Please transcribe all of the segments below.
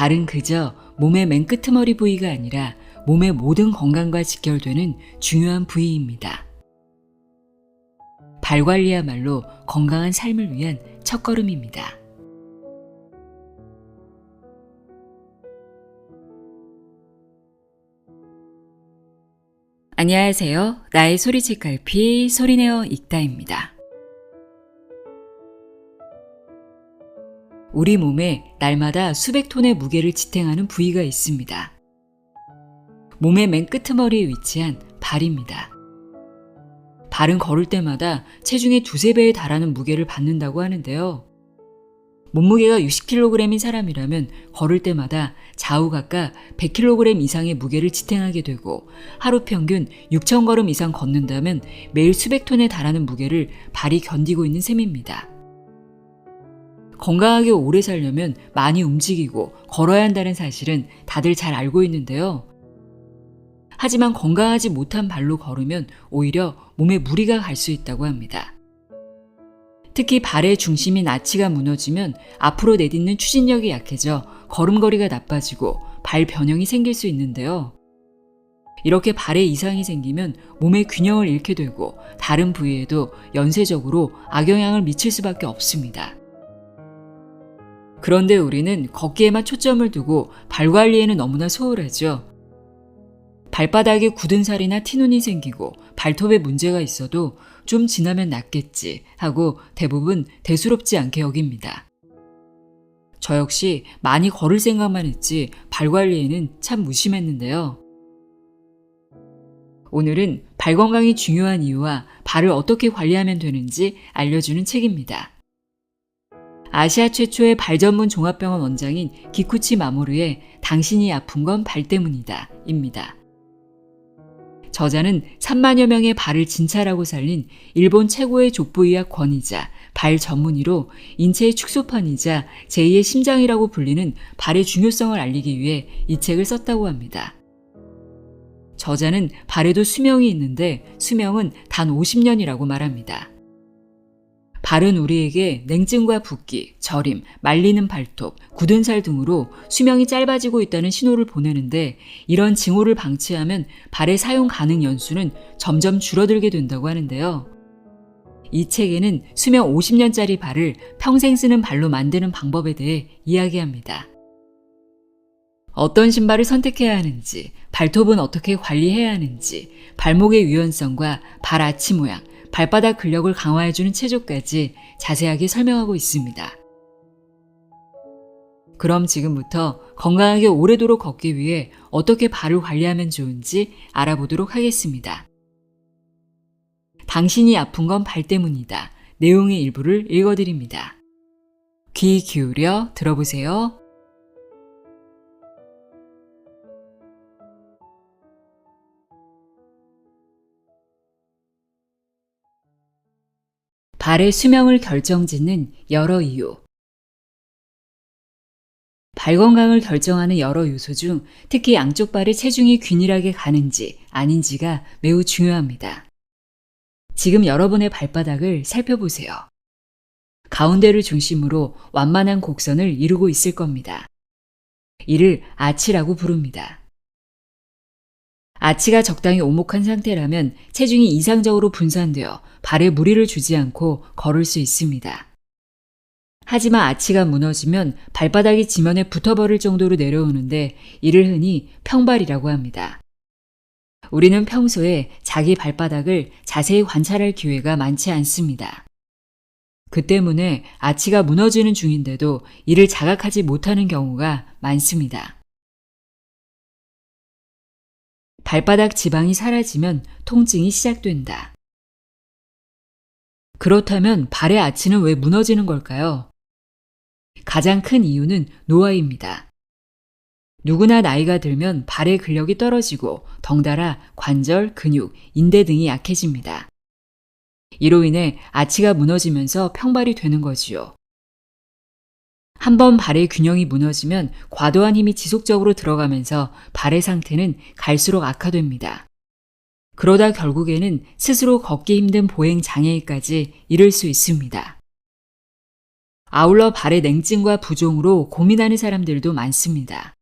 발은 그저 몸의 맨 끄트머리 부위가 아니라 몸의 모든 건강과 직결되는 중요한 부위입니다. 발 관리야말로 건강한 삶을 위한 첫걸음입니다. 안녕하세요. 나의 소리책 갈피 소리내어 읽다입니다. 우리 몸에 날마다 수백 톤의 무게를 지탱하는 부위가 있습니다. 몸의 맨 끄트머리에 위치한 발입니다. 발은 걸을 때마다 체중의 두세 배에 달하는 무게를 받는다고 하는데요. 몸무게가 60kg인 사람이라면 걸을 때마다 좌우 각각 100kg 이상의 무게를 지탱하게 되고 하루 평균 6,000걸음 이상 걷는다면 매일 수백 톤에 달하는 무게를 발이 견디고 있는 셈입니다. 건강하게 오래 살려면 많이 움직이고 걸어야 한다는 사실은 다들 잘 알고 있는데요. 하지만 건강하지 못한 발로 걸으면 오히려 몸에 무리가 갈 수 있다고 합니다. 특히 발의 중심인 아치가 무너지면 앞으로 내딛는 추진력이 약해져 걸음걸이가 나빠지고 발 변형이 생길 수 있는데요. 이렇게 발에 이상이 생기면 몸의 균형을 잃게 되고 다른 부위에도 연쇄적으로 악영향을 미칠 수밖에 없습니다. 그런데 우리는 걷기에만 초점을 두고 발 관리에는 너무나 소홀하죠. 발바닥에 굳은 살이나 티눈이 생기고 발톱에 문제가 있어도 좀 지나면 낫겠지 하고 대부분 대수롭지 않게 여깁니다. 저 역시 많이 걸을 생각만 했지 발 관리에는 참 무심했는데요. 오늘은 발 건강이 중요한 이유와 발을 어떻게 관리하면 되는지 알려주는 책입니다. 아시아 최초의 발 전문 종합병원 원장인 기쿠치 마모루의 당신이 아픈 건 발 때문이다 입니다. 저자는 3만여 명의 발을 진찰하고 살린 일본 최고의 족부의학 권위자, 발 전문의로 인체의 축소판이자 제2의 심장이라고 불리는 발의 중요성을 알리기 위해 이 책을 썼다고 합니다. 저자는 발에도 수명이 있는데 수명은 단 50년이라고 말합니다. 발은 우리에게 냉증과 붓기, 저림, 말리는 발톱, 굳은 살 등으로 수명이 짧아지고 있다는 신호를 보내는데 이런 징후를 방치하면 발의 사용 가능 연수는 점점 줄어들게 된다고 하는데요. 이 책에는 수명 50년짜리 발을 평생 쓰는 발로 만드는 방법에 대해 이야기합니다. 어떤 신발을 선택해야 하는지, 발톱은 어떻게 관리해야 하는지, 발목의 유연성과 발 아치 모양, 발바닥 근력을 강화해주는 체조까지 자세하게 설명하고 있습니다. 그럼 지금부터 건강하게 오래도록 걷기 위해 어떻게 발을 관리하면 좋은지 알아보도록 하겠습니다. 당신이 아픈 건 발 때문이다. 내용의 일부를 읽어드립니다. 귀 기울여 들어보세요. 발의 수명을 결정짓는 여러 이유. 발 건강을 결정하는 여러 요소 중 특히 양쪽 발의 체중이 균일하게 가는지 아닌지가 매우 중요합니다. 지금 여러분의 발바닥을 살펴보세요. 가운데를 중심으로 완만한 곡선을 이루고 있을 겁니다. 이를 아치라고 부릅니다. 아치가 적당히 오목한 상태라면 체중이 이상적으로 분산되어 발에 무리를 주지 않고 걸을 수 있습니다. 하지만 아치가 무너지면 발바닥이 지면에 붙어버릴 정도로 내려오는데 이를 흔히 평발이라고 합니다. 우리는 평소에 자기 발바닥을 자세히 관찰할 기회가 많지 않습니다. 그 때문에 아치가 무너지는 중인데도 이를 자각하지 못하는 경우가 많습니다. 발바닥 지방이 사라지면 통증이 시작된다. 그렇다면 발의 아치는 왜 무너지는 걸까요? 가장 큰 이유는 노화입니다. 누구나 나이가 들면 발의 근력이 떨어지고 덩달아 관절, 근육, 인대 등이 약해집니다. 이로 인해 아치가 무너지면서 평발이 되는 거지요. 한번 발의 균형이 무너지면 과도한 힘이 지속적으로 들어가면서 발의 상태는 갈수록 악화됩니다. 그러다 결국에는 스스로 걷기 힘든 보행 장애까지 이를 수 있습니다. 아울러 발의 냉증과 부종으로 고민하는 사람들도 많습니다.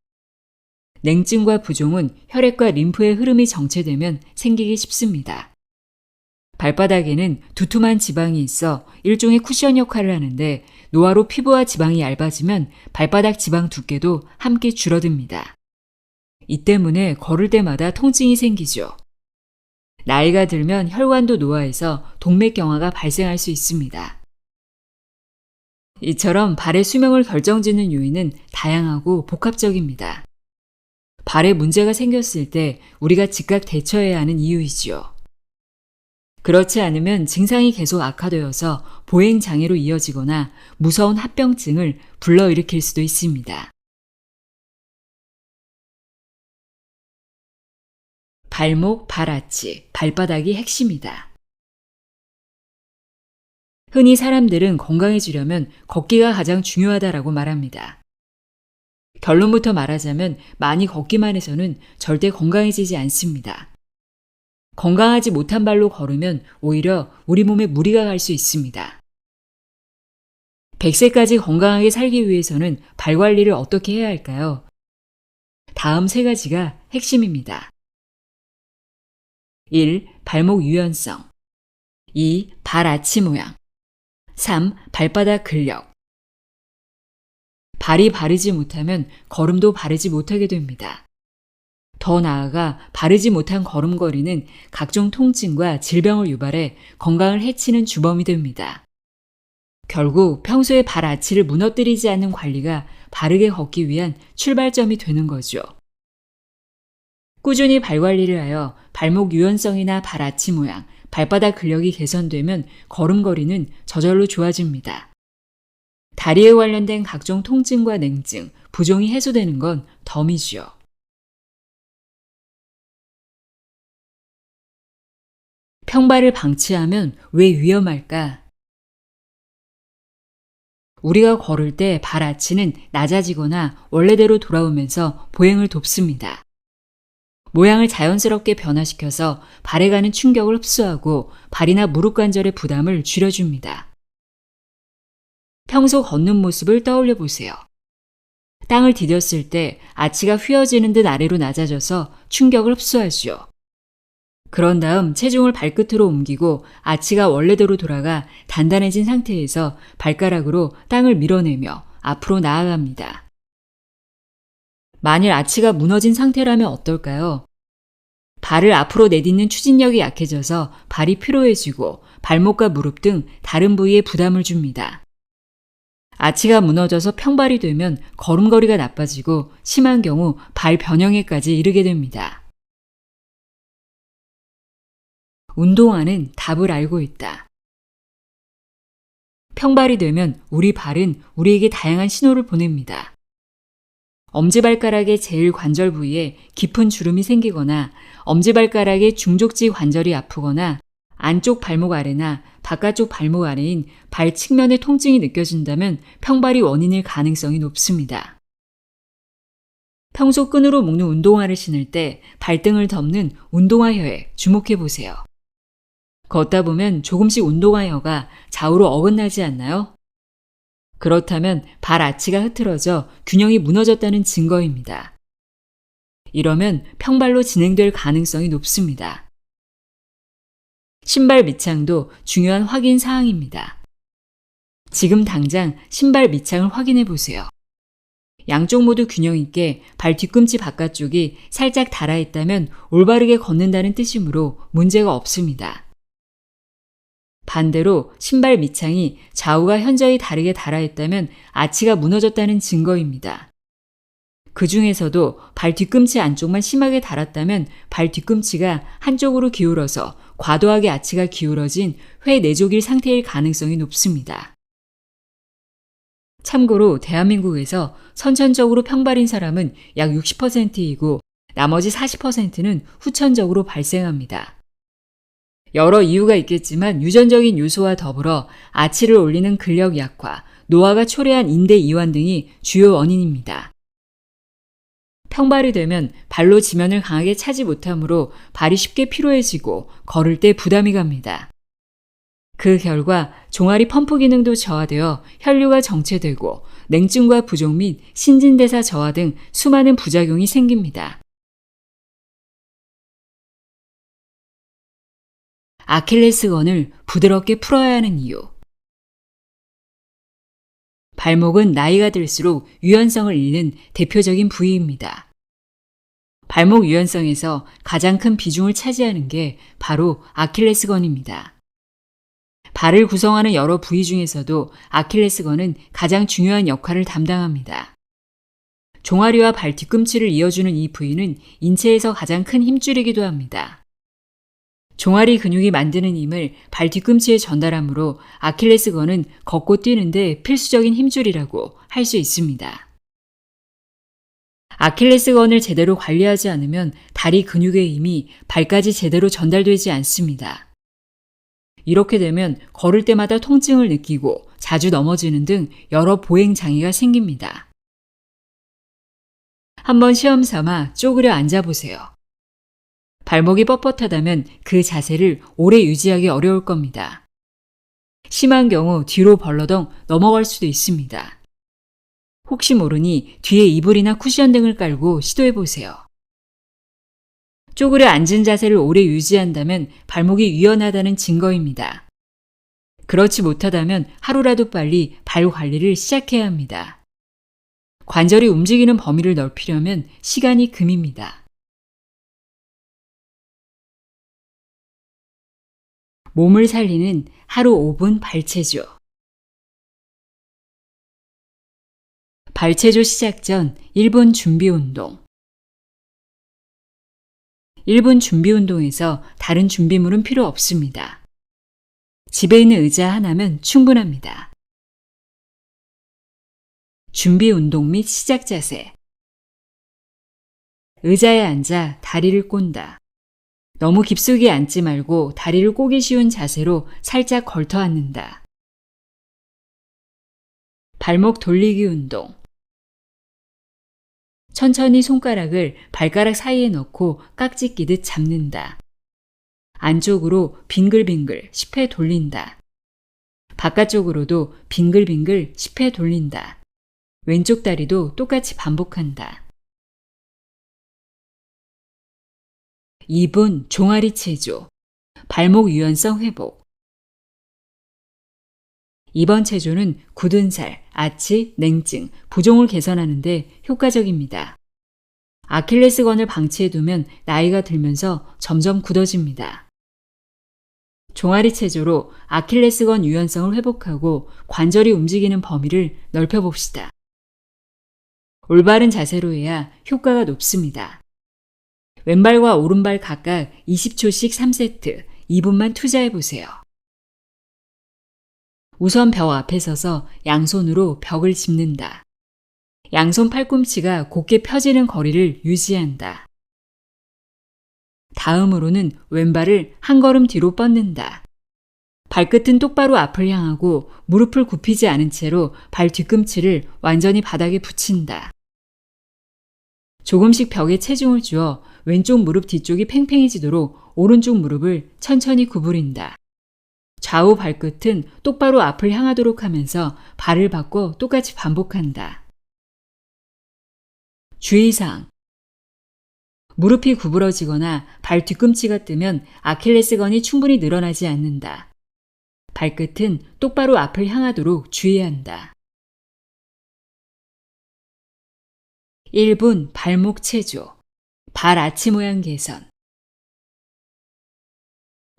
냉증과 부종은 혈액과 림프의 흐름이 정체되면 생기기 쉽습니다. 발바닥에는 두툼한 지방이 있어 일종의 쿠션 역할을 하는데 노화로 피부와 지방이 얇아지면 발바닥 지방 두께도 함께 줄어듭니다. 이 때문에 걸을 때마다 통증이 생기죠. 나이가 들면 혈관도 노화해서 동맥경화가 발생할 수 있습니다. 이처럼 발의 수명을 결정짓는 요인은 다양하고 복합적입니다. 발에 문제가 생겼을 때 우리가 즉각 대처해야 하는 이유이지요. 그렇지 않으면 증상이 계속 악화되어서 보행장애로 이어지거나 무서운 합병증을 불러일으킬 수도 있습니다. 발목, 발아치, 발바닥이 핵심이다. 흔히 사람들은 건강해지려면 걷기가 가장 중요하다라고 말합니다. 결론부터 말하자면 많이 걷기만 해서는 절대 건강해지지 않습니다. 건강하지 못한 발로 걸으면 오히려 우리 몸에 무리가 갈 수 있습니다. 100세까지 건강하게 살기 위해서는 발 관리를 어떻게 해야 할까요? 다음 3가지가 핵심입니다. 1. 발목 유연성 2. 발 아치 모양 3. 발바닥 근력 발이 바르지 못하면 걸음도 바르지 못하게 됩니다. 더 나아가 바르지 못한 걸음걸이는 각종 통증과 질병을 유발해 건강을 해치는 주범이 됩니다. 결국 평소에 발 아치를 무너뜨리지 않는 관리가 바르게 걷기 위한 출발점이 되는 거죠. 꾸준히 발 관리를 하여 발목 유연성이나 발 아치 모양, 발바닥 근력이 개선되면 걸음걸이는 저절로 좋아집니다. 다리에 관련된 각종 통증과 냉증, 부종이 해소되는 건 덤이지요. 평발을 방치하면 왜 위험할까? 우리가 걸을 때 발 아치는 낮아지거나 원래대로 돌아오면서 보행을 돕습니다. 모양을 자연스럽게 변화시켜서 발에 가는 충격을 흡수하고 발이나 무릎 관절의 부담을 줄여줍니다. 평소 걷는 모습을 떠올려 보세요. 땅을 디뎠을 때 아치가 휘어지는 듯 아래로 낮아져서 충격을 흡수하죠. 그런 다음 체중을 발끝으로 옮기고 아치가 원래대로 돌아가 단단해진 상태에서 발가락으로 땅을 밀어내며 앞으로 나아갑니다. 만일 아치가 무너진 상태라면 어떨까요? 발을 앞으로 내딛는 추진력이 약해져서 발이 피로해지고 발목과 무릎 등 다른 부위에 부담을 줍니다. 아치가 무너져서 평발이 되면 걸음걸이가 나빠지고 심한 경우 발 변형에까지 이르게 됩니다. 운동화는 답을 알고 있다. 평발이 되면 우리 발은 우리에게 다양한 신호를 보냅니다. 엄지발가락의 제일관절 부위에 깊은 주름이 생기거나 엄지발가락의 중족지 관절이 아프거나 안쪽 발목 아래나 바깥쪽 발목 아래인 발 측면의 통증이 느껴진다면 평발이 원인일 가능성이 높습니다. 평소 끈으로 묶는 운동화를 신을 때 발등을 덮는 운동화혀에 주목해 보세요. 걷다 보면 조금씩 운동화혀가 좌우로 어긋나지 않나요? 그렇다면 발 아치가 흐트러져 균형이 무너졌다는 증거입니다. 이러면 평발로 진행될 가능성이 높습니다. 신발 밑창도 중요한 확인 사항입니다. 지금 당장 신발 밑창을 확인해 보세요. 양쪽 모두 균형 있게 발 뒤꿈치 바깥쪽이 살짝 닳아있다면 올바르게 걷는다는 뜻이므로 문제가 없습니다. 반대로 신발 밑창이 좌우가 현저히 다르게 닳아있다면 아치가 무너졌다는 증거입니다. 그 중에서도 발 뒤꿈치 안쪽만 심하게 닳았다면 발 뒤꿈치가 한쪽으로 기울어서 과도하게 아치가 기울어진 회내족일 상태일 가능성이 높습니다. 참고로 대한민국에서 선천적으로 평발인 사람은 약 60%이고 나머지 40%는 후천적으로 발생합니다. 여러 이유가 있겠지만 유전적인 요소와 더불어 아치를 올리는 근력 약화, 노화가 초래한 인대 이완 등이 주요 원인입니다. 평발이 되면 발로 지면을 강하게 차지 못하므로 발이 쉽게 피로해지고 걸을 때 부담이 갑니다. 그 결과 종아리 펌프 기능도 저하되어 혈류가 정체되고 냉증과 부종 및 신진대사 저하 등 수많은 부작용이 생깁니다. 아킬레스건을 부드럽게 풀어야 하는 이유. 발목은 나이가 들수록 유연성을 잃는 대표적인 부위입니다. 발목 유연성에서 가장 큰 비중을 차지하는 게 바로 아킬레스건입니다. 발을 구성하는 여러 부위 중에서도 아킬레스건은 가장 중요한 역할을 담당합니다. 종아리와 발 뒤꿈치를 이어주는 이 부위는 인체에서 가장 큰 힘줄이기도 합니다. 종아리 근육이 만드는 힘을 발 뒤꿈치에 전달하므로 아킬레스건은 걷고 뛰는데 필수적인 힘줄이라고 할 수 있습니다. 아킬레스건을 제대로 관리하지 않으면 다리 근육의 힘이 발까지 제대로 전달되지 않습니다. 이렇게 되면 걸을 때마다 통증을 느끼고 자주 넘어지는 등 여러 보행 장애가 생깁니다. 한번 시험 삼아 쪼그려 앉아보세요. 발목이 뻣뻣하다면 그 자세를 오래 유지하기 어려울 겁니다. 심한 경우 뒤로 벌러덩 넘어갈 수도 있습니다. 혹시 모르니 뒤에 이불이나 쿠션 등을 깔고 시도해보세요. 쪼그려 앉은 자세를 오래 유지한다면 발목이 유연하다는 증거입니다. 그렇지 못하다면 하루라도 빨리 발 관리를 시작해야 합니다. 관절이 움직이는 범위를 넓히려면 시간이 금입니다. 몸을 살리는 하루 5분 발체조. 발체조 시작 전 1분 준비 운동. 1분 준비 운동에서 다른 준비물은 필요 없습니다. 집에 있는 의자 하나면 충분합니다. 준비 운동 및 시작 자세. 의자에 앉아 다리를 꼰다. 너무 깊숙이 앉지 말고 다리를 꼬기 쉬운 자세로 살짝 걸터 앉는다. 발목 돌리기 운동. 천천히 손가락을 발가락 사이에 넣고 깍지 끼듯 잡는다. 안쪽으로 빙글빙글 10회 돌린다. 바깥쪽으로도 빙글빙글 10회 돌린다. 왼쪽 다리도 똑같이 반복한다. 2분 종아리 체조. 발목 유연성 회복. 이번 체조는 굳은 살, 아치, 냉증, 부종을 개선하는 데 효과적입니다. 아킬레스건을 방치해두면 나이가 들면서 점점 굳어집니다. 종아리 체조로 아킬레스건 유연성을 회복하고 관절이 움직이는 범위를 넓혀봅시다. 올바른 자세로 해야 효과가 높습니다. 왼발과 오른발 각각 20초씩 3세트, 2분만 투자해보세요. 우선 벽 앞에 서서 양손으로 벽을 짚는다. 양손 팔꿈치가 곧게 펴지는 거리를 유지한다. 다음으로는 왼발을 한 걸음 뒤로 뻗는다. 발끝은 똑바로 앞을 향하고 무릎을 굽히지 않은 채로 발 뒤꿈치를 완전히 바닥에 붙인다. 조금씩 벽에 체중을 주어 왼쪽 무릎 뒤쪽이 팽팽해지도록 오른쪽 무릎을 천천히 구부린다. 좌우 발끝은 똑바로 앞을 향하도록 하면서 발을 바꿔 똑같이 반복한다. 주의사항. 무릎이 구부러지거나 발 뒤꿈치가 뜨면 아킬레스건이 충분히 늘어나지 않는다. 발끝은 똑바로 앞을 향하도록 주의해야 한다. 1분 발목 체조. 발 아치 모양 개선.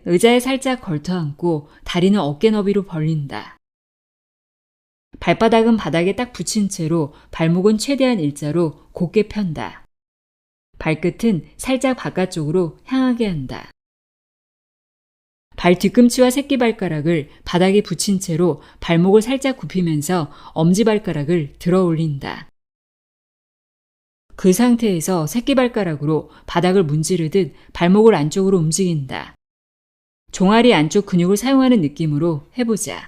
의자에 살짝 걸터 앉고 다리는 어깨 너비로 벌린다. 발바닥은 바닥에 딱 붙인 채로 발목은 최대한 일자로 곧게 편다. 발끝은 살짝 바깥쪽으로 향하게 한다. 발 뒤꿈치와 새끼발가락을 바닥에 붙인 채로 발목을 살짝 굽히면서 엄지발가락을 들어 올린다. 그 상태에서 새끼발가락으로 바닥을 문지르듯 발목을 안쪽으로 움직인다. 종아리 안쪽 근육을 사용하는 느낌으로 해보자.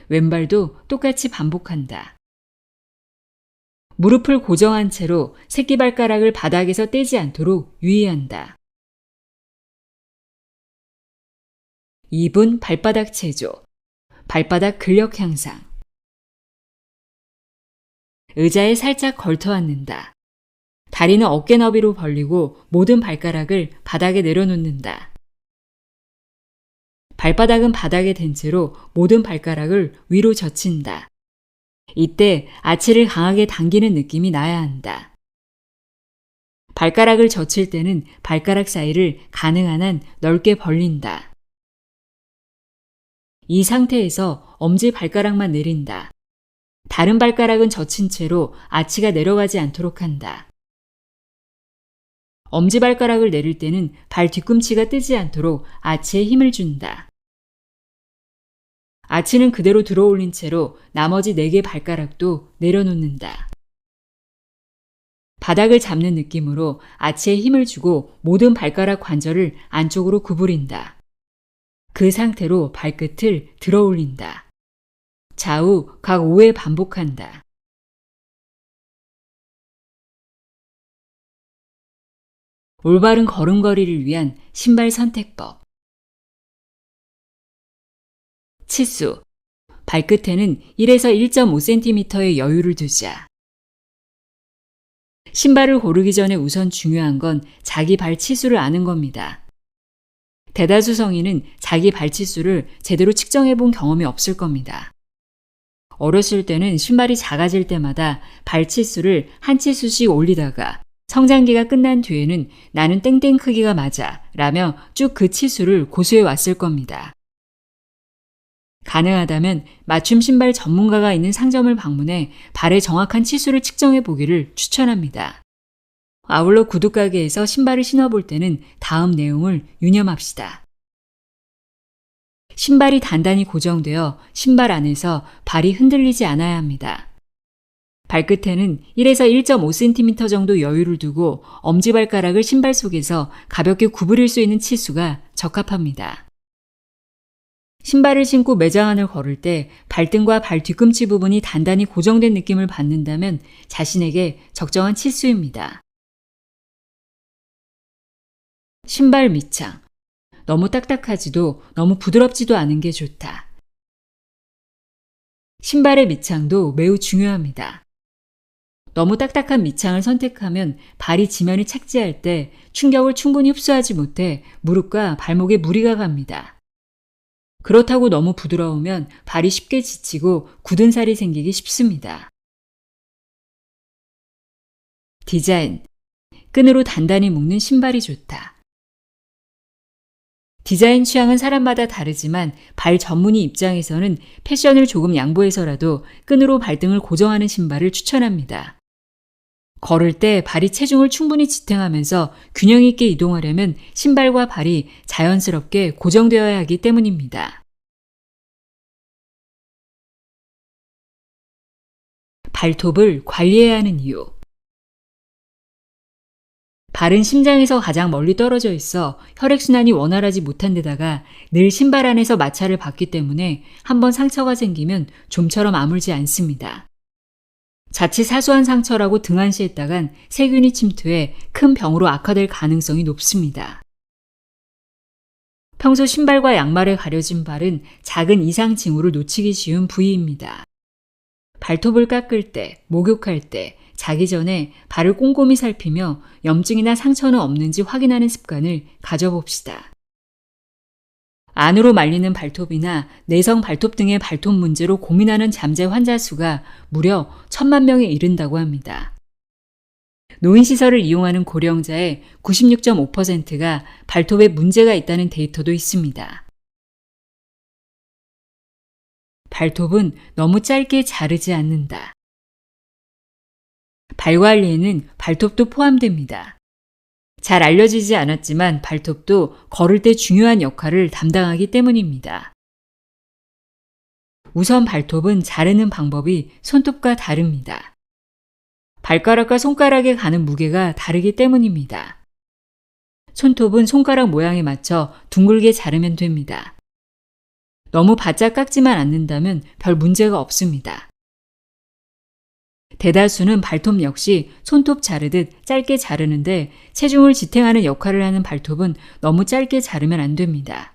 왼발도 똑같이 반복한다. 무릎을 고정한 채로 새끼발가락을 바닥에서 떼지 않도록 유의한다. 2분 발바닥 체조, 발바닥 근력 향상. 의자에 살짝 걸터 앉는다. 다리는 어깨 너비로 벌리고 모든 발가락을 바닥에 내려놓는다. 발바닥은 바닥에 댄 채로 모든 발가락을 위로 젖힌다. 이때 아치를 강하게 당기는 느낌이 나야 한다. 발가락을 젖힐 때는 발가락 사이를 가능한 한 넓게 벌린다. 이 상태에서 엄지 발가락만 내린다. 다른 발가락은 젖힌 채로 아치가 내려가지 않도록 한다. 엄지발가락을 내릴 때는 발 뒤꿈치가 뜨지 않도록 아치에 힘을 준다. 아치는 그대로 들어올린 채로 나머지 4개 발가락도 내려놓는다. 바닥을 잡는 느낌으로 아치에 힘을 주고 모든 발가락 관절을 안쪽으로 구부린다. 그 상태로 발끝을 들어올린다. 좌우 각 5회 반복한다. 올바른 걸음걸이를 위한 신발 선택법. 치수. 발끝에는 1에서 1.5cm의 여유를 두자. 신발을 고르기 전에 우선 중요한 건 자기 발 치수를 아는 겁니다. 대다수 성인은 자기 발 치수를 제대로 측정해 본 경험이 없을 겁니다. 어렸을 때는 신발이 작아질 때마다 발 치수를 한 치수씩 올리다가 성장기가 끝난 뒤에는 나는 땡땡 크기가 맞아 라며 쭉 그 치수를 고수해 왔을 겁니다. 가능하다면 맞춤 신발 전문가가 있는 상점을 방문해 발의 정확한 치수를 측정해 보기를 추천합니다. 아울러 구두가게에서 신발을 신어볼 때는 다음 내용을 유념합시다. 신발이 단단히 고정되어 신발 안에서 발이 흔들리지 않아야 합니다. 발끝에는 1에서 1.5cm 정도 여유를 두고 엄지발가락을 신발 속에서 가볍게 구부릴 수 있는 치수가 적합합니다. 신발을 신고 매장 안을 걸을 때 발등과 발 뒤꿈치 부분이 단단히 고정된 느낌을 받는다면 자신에게 적정한 치수입니다. 신발 밑창. 너무 딱딱하지도 너무 부드럽지도 않은 게 좋다. 신발의 밑창도 매우 중요합니다. 너무 딱딱한 밑창을 선택하면 발이 지면에 착지할 때 충격을 충분히 흡수하지 못해 무릎과 발목에 무리가 갑니다. 그렇다고 너무 부드러우면 발이 쉽게 지치고 굳은 살이 생기기 쉽습니다. 디자인. 끈으로 단단히 묶는 신발이 좋다. 디자인 취향은 사람마다 다르지만 발 전문의 입장에서는 패션을 조금 양보해서라도 끈으로 발등을 고정하는 신발을 추천합니다. 걸을 때 발이 체중을 충분히 지탱하면서 균형 있게 이동하려면 신발과 발이 자연스럽게 고정되어야 하기 때문입니다. 발톱을 관리해야 하는 이유. 발은 심장에서 가장 멀리 떨어져 있어 혈액순환이 원활하지 못한 데다가 늘 신발 안에서 마찰을 받기 때문에 한번 상처가 생기면 좀처럼 아물지 않습니다. 자칫 사소한 상처라고 등한시했다간 세균이 침투해 큰 병으로 악화될 가능성이 높습니다. 평소 신발과 양말에 가려진 발은 작은 이상 징후를 놓치기 쉬운 부위입니다. 발톱을 깎을 때, 목욕할 때, 자기 전에 발을 꼼꼼히 살피며 염증이나 상처는 없는지 확인하는 습관을 가져봅시다. 안으로 말리는 발톱이나 내성 발톱 등의 발톱 문제로 고민하는 잠재 환자 수가 무려 1,000만 명에 이른다고 합니다. 노인시설을 이용하는 고령자의 96.5%가 발톱에 문제가 있다는 데이터도 있습니다. 발톱은 너무 짧게 자르지 않는다. 발 관리에는 발톱도 포함됩니다. 잘 알려지지 않았지만 발톱도 걸을 때 중요한 역할을 담당하기 때문입니다. 우선 발톱은 자르는 방법이 손톱과 다릅니다. 발가락과 손가락에 가는 무게가 다르기 때문입니다. 손톱은 손가락 모양에 맞춰 둥글게 자르면 됩니다. 너무 바짝 깎지만 않는다면 별 문제가 없습니다. 대다수는 발톱 역시 손톱 자르듯 짧게 자르는데 체중을 지탱하는 역할을 하는 발톱은 너무 짧게 자르면 안 됩니다.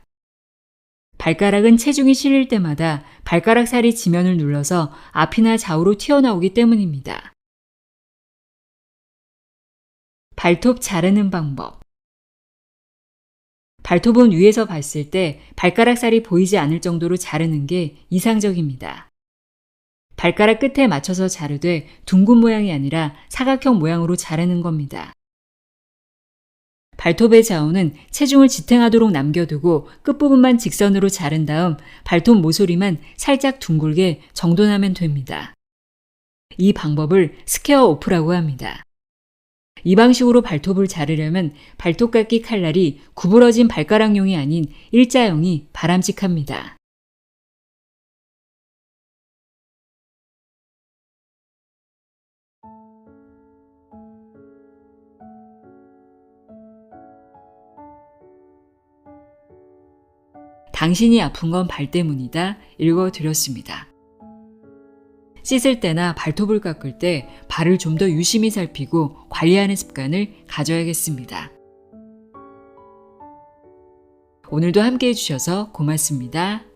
발가락은 체중이 실릴 때마다 발가락 살이 지면을 눌러서 앞이나 좌우로 튀어나오기 때문입니다. 발톱 자르는 방법. 발톱은 위에서 봤을 때 발가락 살이 보이지 않을 정도로 자르는 게 이상적입니다. 발가락 끝에 맞춰서 자르되 둥근 모양이 아니라 사각형 모양으로 자르는 겁니다. 발톱의 좌우는 체중을 지탱하도록 남겨두고 끝부분만 직선으로 자른 다음 발톱 모서리만 살짝 둥글게 정돈하면 됩니다. 이 방법을 스퀘어 오프라고 합니다. 이 방식으로 발톱을 자르려면 발톱깎이 칼날이 구부러진 발가락용이 아닌 일자형이 바람직합니다. 당신이 아픈 건 발 때문이다. 읽어드렸습니다. 씻을 때나 발톱을 깎을 때 발을 좀 더 유심히 살피고 관리하는 습관을 가져야겠습니다. 오늘도 함께 해주셔서 고맙습니다.